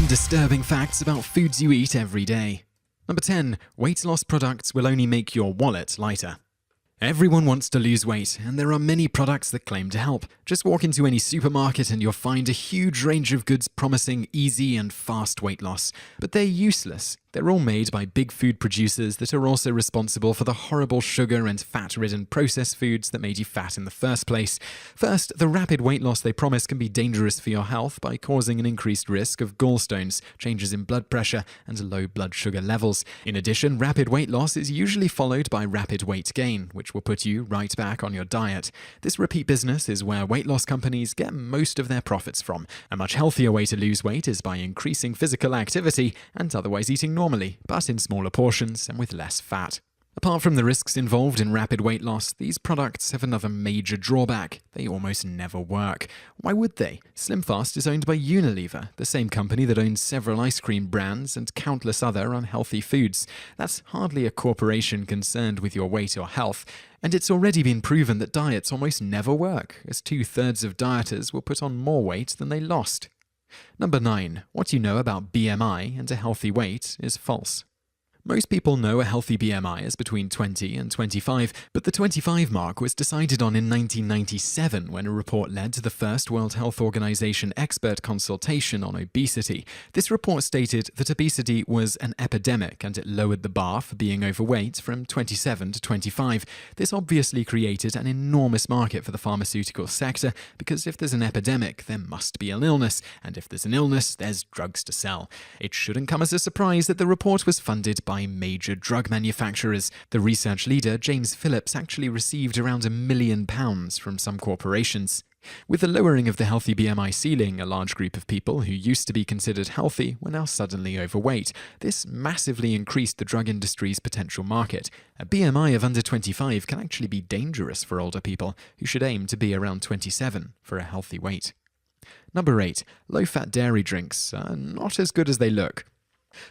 Some disturbing facts about foods you eat every day. Number 10. Weight loss products will only make your wallet lighter. Everyone wants to lose weight, and there are many products that claim to help. Just walk into any supermarket and you'll find a huge range of goods promising easy and fast weight loss. But they're useless. They're all made by big food producers that are also responsible for the horrible sugar and fat-ridden processed foods that made you fat in the first place. First, the rapid weight loss they promise can be dangerous for your health by causing an increased risk of gallstones, changes in blood pressure, and low blood sugar levels. In addition, rapid weight loss is usually followed by rapid weight gain, which will put you right back on your diet. This repeat business is where weight loss companies get most of their profits from. A much healthier way to lose weight is by increasing physical activity and otherwise eating normally, but in smaller portions and with less fat. Apart from the risks involved in rapid weight loss, these products have another major drawback. They almost never work. Why would they? SlimFast is owned by Unilever, the same company that owns several ice cream brands and countless other unhealthy foods. That's hardly a corporation concerned with your weight or health. And it's already been proven that diets almost never work, as 2/3 of dieters will put on more weight than they lost. Number 9. What you know about BMI and a healthy weight is false. Most people know a healthy BMI is between 20 and 25, but the 25 mark was decided on in 1997 when a report led to the first World Health Organization expert consultation on obesity. This report stated that obesity was an epidemic and it lowered the bar for being overweight from 27 to 25. This obviously created an enormous market for the pharmaceutical sector because if there's an epidemic, there must be an illness, and if there's an illness, there's drugs to sell. It shouldn't come as a surprise that the report was funded by major drug manufacturers. The research leader, James Phillips, actually received around £1 million from some corporations. With the lowering of the healthy BMI ceiling, a large group of people who used to be considered healthy were now suddenly overweight. This massively increased the drug industry's potential market. A BMI of under 25 can actually be dangerous for older people, who should aim to be around 27 for a healthy weight. Number 8. Low-fat dairy drinks are not as good as they look.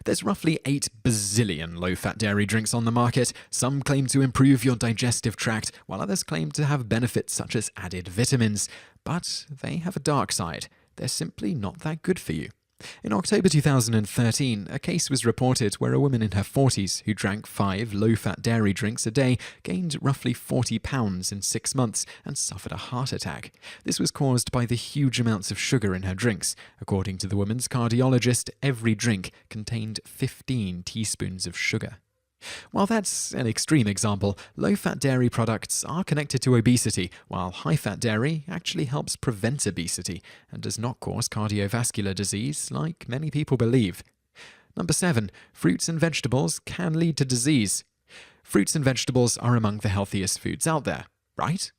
There's roughly 8 bazillion low-fat dairy drinks on the market. Some claim to improve your digestive tract, while others claim to have benefits such as added vitamins. But they have a dark side. They're simply not that good for you. In October 2013, a case was reported where a woman in her 40s who drank 5 low-fat dairy drinks a day gained roughly 40 pounds in 6 months and suffered a heart attack. This was caused by the huge amounts of sugar in her drinks. According to the woman's cardiologist, every drink contained 15 teaspoons of sugar. While that's an extreme example, low-fat dairy products are connected to obesity, while high-fat dairy actually helps prevent obesity and does not cause cardiovascular disease like many people believe. Number 7. Fruits and vegetables can lead to disease. Fruits and vegetables are among the healthiest foods out there, right?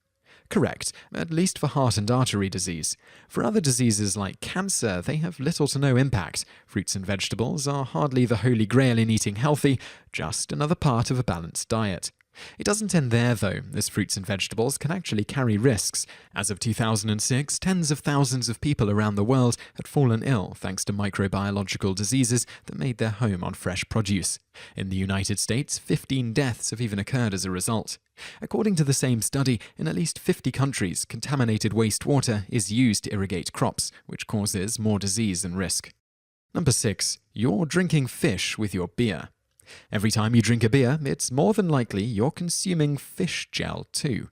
Correct, at least for heart and artery disease. For other diseases like cancer, they have little to no impact. Fruits and vegetables are hardly the holy grail in eating healthy, just another part of a balanced diet. It doesn't end there, though, as fruits and vegetables can actually carry risks. As of 2006, tens of thousands of people around the world had fallen ill thanks to microbiological diseases that made their home on fresh produce. In the United States, 15 deaths have even occurred as a result. According to the same study, in at least 50 countries, contaminated wastewater is used to irrigate crops, which causes more disease and risk. Number 6. You're drinking fish with your beer. Every time you drink a beer, it's more than likely you're consuming fish gel too.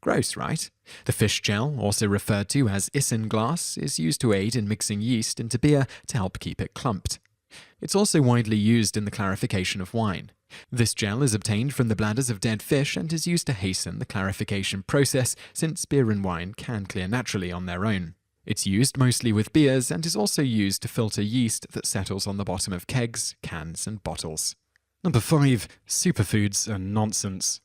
Gross, right? The fish gel, also referred to as isinglass, is used to aid in mixing yeast into beer to help keep it clumped. It's also widely used in the clarification of wine. This gel is obtained from the bladders of dead fish and is used to hasten the clarification process, since beer and wine can clear naturally on their own. It's used mostly with beers and is also used to filter yeast that settles on the bottom of kegs, cans, and bottles. Number 5. Superfoods Are Nonsense.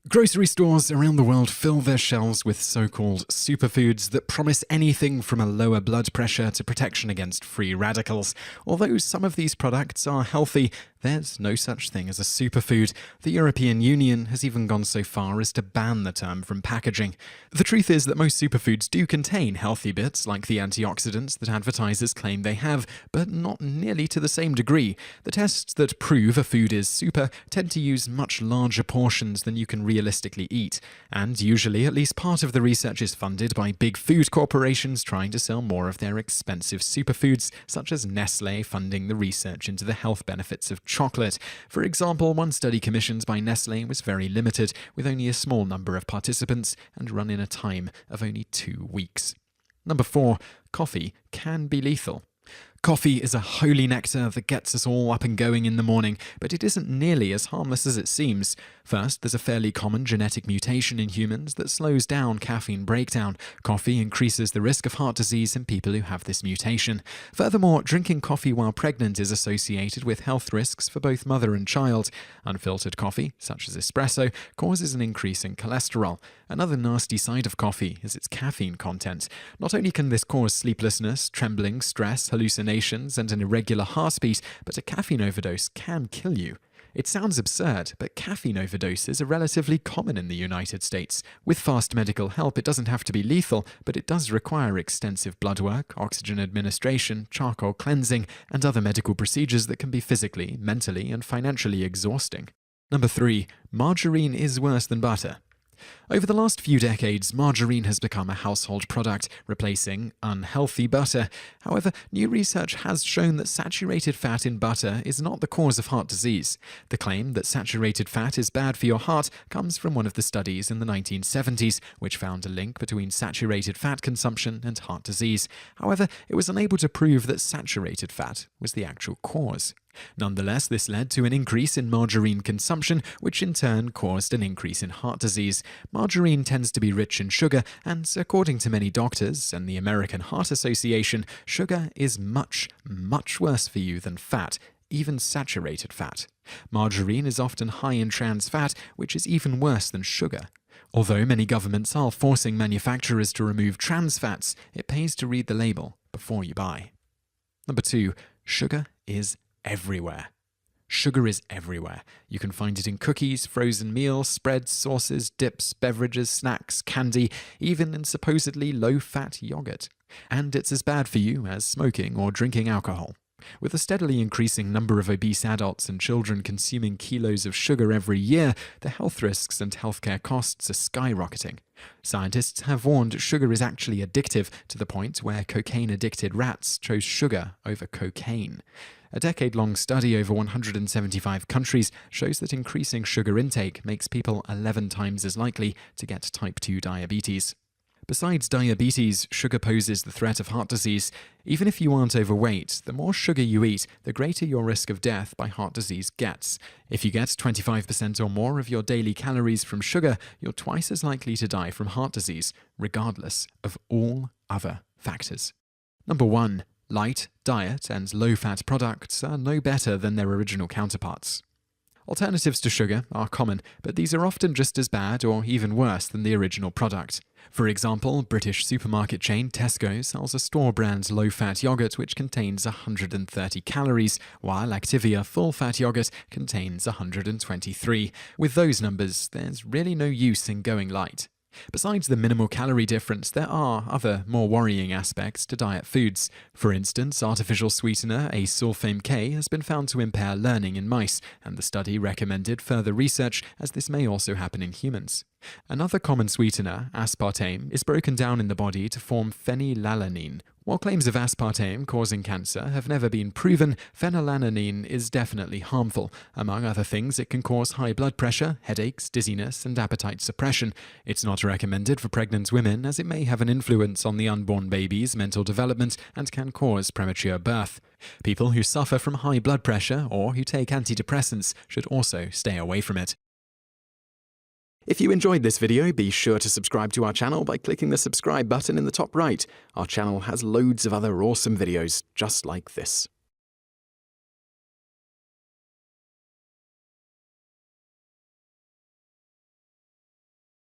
Grocery stores around the world fill their shelves with so-called superfoods that promise anything from a lower blood pressure to protection against free radicals. Although some of these products are healthy, There's no such thing as a superfood. The European Union has even gone so far as to ban the term from packaging. The truth is that most superfoods do contain healthy bits like the antioxidants that advertisers claim they have, but not nearly to the same degree. The tests that prove a food is super tend to use much larger portions than you can realistically eat, and usually at least part of the research is funded by big food corporations trying to sell more of their expensive superfoods, such as Nestlé funding the research into the health benefits of chocolate. For example, one study commissioned by Nestlé was very limited, with only a small number of participants and run in a time of only 2 weeks. Number 4. Coffee can be lethal. Coffee is a holy nectar that gets us all up and going in the morning, but it isn't nearly as harmless as it seems. First, there's a fairly common genetic mutation in humans that slows down caffeine breakdown. Coffee increases the risk of heart disease in people who have this mutation. Furthermore, drinking coffee while pregnant is associated with health risks for both mother and child. Unfiltered coffee, such as espresso, causes an increase in cholesterol. Another nasty side of coffee is its caffeine content. Not only can this cause sleeplessness, trembling, stress, hallucinations, and an irregular heartbeat, but a caffeine overdose can kill you. It sounds absurd, but caffeine overdoses are relatively common in the United States. With fast medical help, it doesn't have to be lethal, but it does require extensive blood work, oxygen administration, charcoal cleansing, and other medical procedures that can be physically, mentally, and financially exhausting. Number 3. Margarine is worse than butter. Over the last few decades, margarine has become a household product, replacing unhealthy butter. However, new research has shown that saturated fat in butter is not the cause of heart disease. The claim that saturated fat is bad for your heart comes from one of the studies in the 1970s, which found a link between saturated fat consumption and heart disease. However, it was unable to prove that saturated fat was the actual cause. Nonetheless, this led to an increase in margarine consumption, which in turn caused an increase in heart disease. Margarine tends to be rich in sugar, and according to many doctors and the American Heart Association, sugar is much, much worse for you than fat, even saturated fat. Margarine is often high in trans fat, which is even worse than sugar. Although many governments are forcing manufacturers to remove trans fats, it pays to read the label before you buy. Number 2. Sugar is everywhere. Sugar is everywhere. You can find it in cookies, frozen meals, spreads, sauces, dips, beverages, snacks, candy, even in supposedly low-fat yogurt. And it's as bad for you as smoking or drinking alcohol. With a steadily increasing number of obese adults and children consuming kilos of sugar every year, the health risks and healthcare costs are skyrocketing. Scientists have warned sugar is actually addictive, to the point where cocaine-addicted rats chose sugar over cocaine. A decade-long study over 175 countries shows that increasing sugar intake makes people 11 times as likely to get type 2 diabetes. Besides diabetes, sugar poses the threat of heart disease. Even if you aren't overweight, the more sugar you eat, the greater your risk of death by heart disease gets. If you get 25% or more of your daily calories from sugar, you're twice as likely to die from heart disease, regardless of all other factors. Number 1. Light, diet, and low-fat products are no better than their original counterparts. Alternatives to sugar are common, but these are often just as bad or even worse than the original product. For example, British supermarket chain Tesco sells a store-brand low-fat yogurt which contains 130 calories, while Activia full-fat yogurt contains 123. With those numbers, there's really no use in going light. Besides the minimal calorie difference, there are other, more worrying aspects to diet foods. For instance, artificial sweetener A-sulfame K has been found to impair learning in mice, and the study recommended further research as this may also happen in humans. Another common sweetener, aspartame, is broken down in the body to form phenylalanine. While claims of aspartame causing cancer have never been proven, phenylalanine is definitely harmful. Among other things, it can cause high blood pressure, headaches, dizziness, and appetite suppression. It's not recommended for pregnant women as it may have an influence on the unborn baby's mental development and can cause premature birth. People who suffer from high blood pressure or who take antidepressants should also stay away from it. If you enjoyed this video, be sure to subscribe to our channel by clicking the subscribe button in the top right. Our channel has loads of other awesome videos just like this.